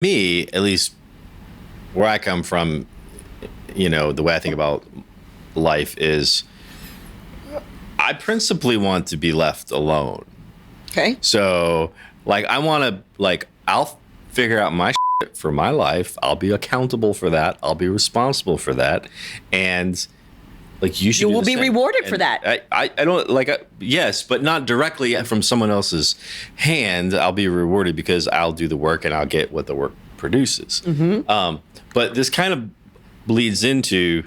me, at least where I come from, the way I think about life is I principally want to be left alone. Okay. So, I want to, I'll figure out my shit for my life. I'll be accountable for that. I'll be responsible for that. And, you will be rewarded for that. I don't, yes, but not directly from someone else's hand. I'll be rewarded because I'll do the work and I'll get what the work produces. Mm-hmm. But this kind of bleeds into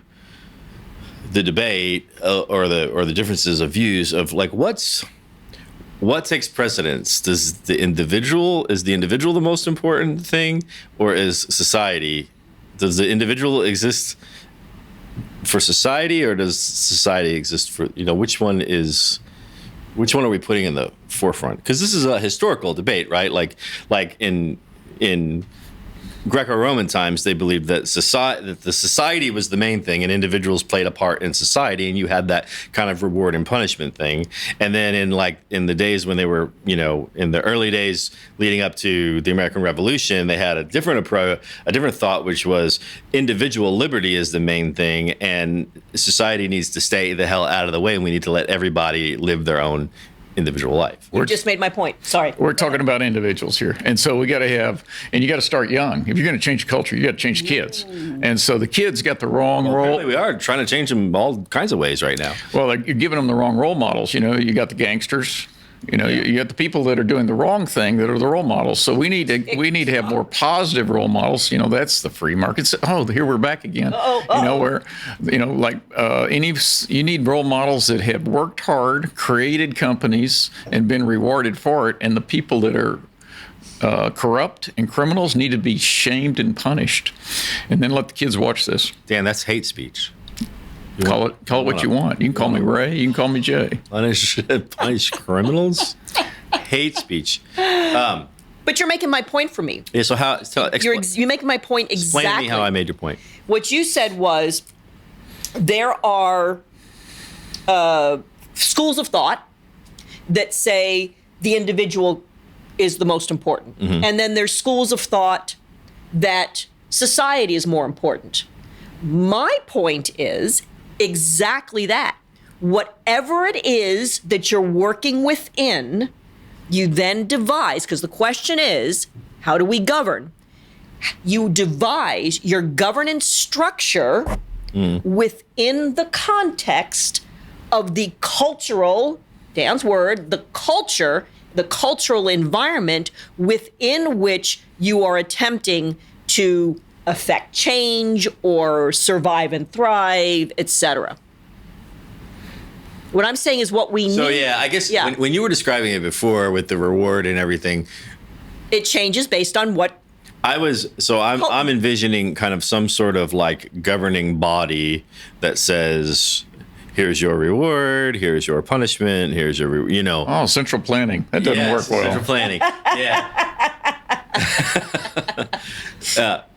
the debate or the differences of views of what takes precedence? Is the individual the most important thing, or is society? Does the individual exist for society, or does society exist for, which one are we putting in the forefront? Because this is a historical debate, right? Like in Greco-Roman times, they believed that the society was the main thing, and individuals played a part in society, and you had that kind of reward and punishment thing. And then in the days when they were, in the early days leading up to the American Revolution, they had a different approach, a different thought, which was individual liberty is the main thing, and society needs to stay the hell out of the way, and we need to let everybody live their own individual life. You just made my point. Sorry. We're talking about individuals here. And so you got to start young. If you're going to change culture, you got to change the kids. And so the kids got the wrong role. Apparently we are trying to change them all kinds of ways right now. Well, you're giving them the wrong role models. You got the gangsters. You got the people that are doing the wrong thing that are the role models. So we need to have more positive role models. That's the free market. Oh, here we're back again. You need role models that have worked hard, created companies, and been rewarded for it. And the people that are corrupt and criminals need to be shamed and punished. And then let the kids watch this. Dan, that's hate speech. Call it what you want. You can call me Ray. You can call me Jay. Punish criminals? Hate speech. But you're making my point for me. Yeah. So you're making my point exactly. Explain to me how I made your point. What you said was there are schools of thought that say the individual is the most important, and then there's schools of thought that society is more important. My point is exactly that. Whatever it is that you're working within, you then devise, because the question is, how do we govern? You devise your governance structure within the context of the cultural, Dan's word, the culture, the cultural environment within which you are attempting to affect change or survive and thrive, etc. What I'm saying is what we need. So I guess when you were describing it before with the reward and everything, it changes based on what I'm envisioning kind of some sort of governing body that says, here's your reward, here's your punishment, here's your Oh, central planning. That doesn't work well. Central planning. Yeah.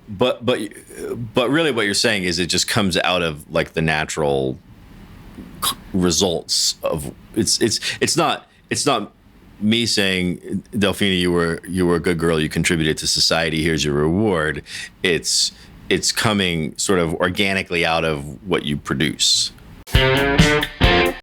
But really what you're saying is it just comes out of the natural results of it's not me saying, Delphina, you were a good girl, you contributed to society, here's your reward. It's coming sort of organically out of what you produce.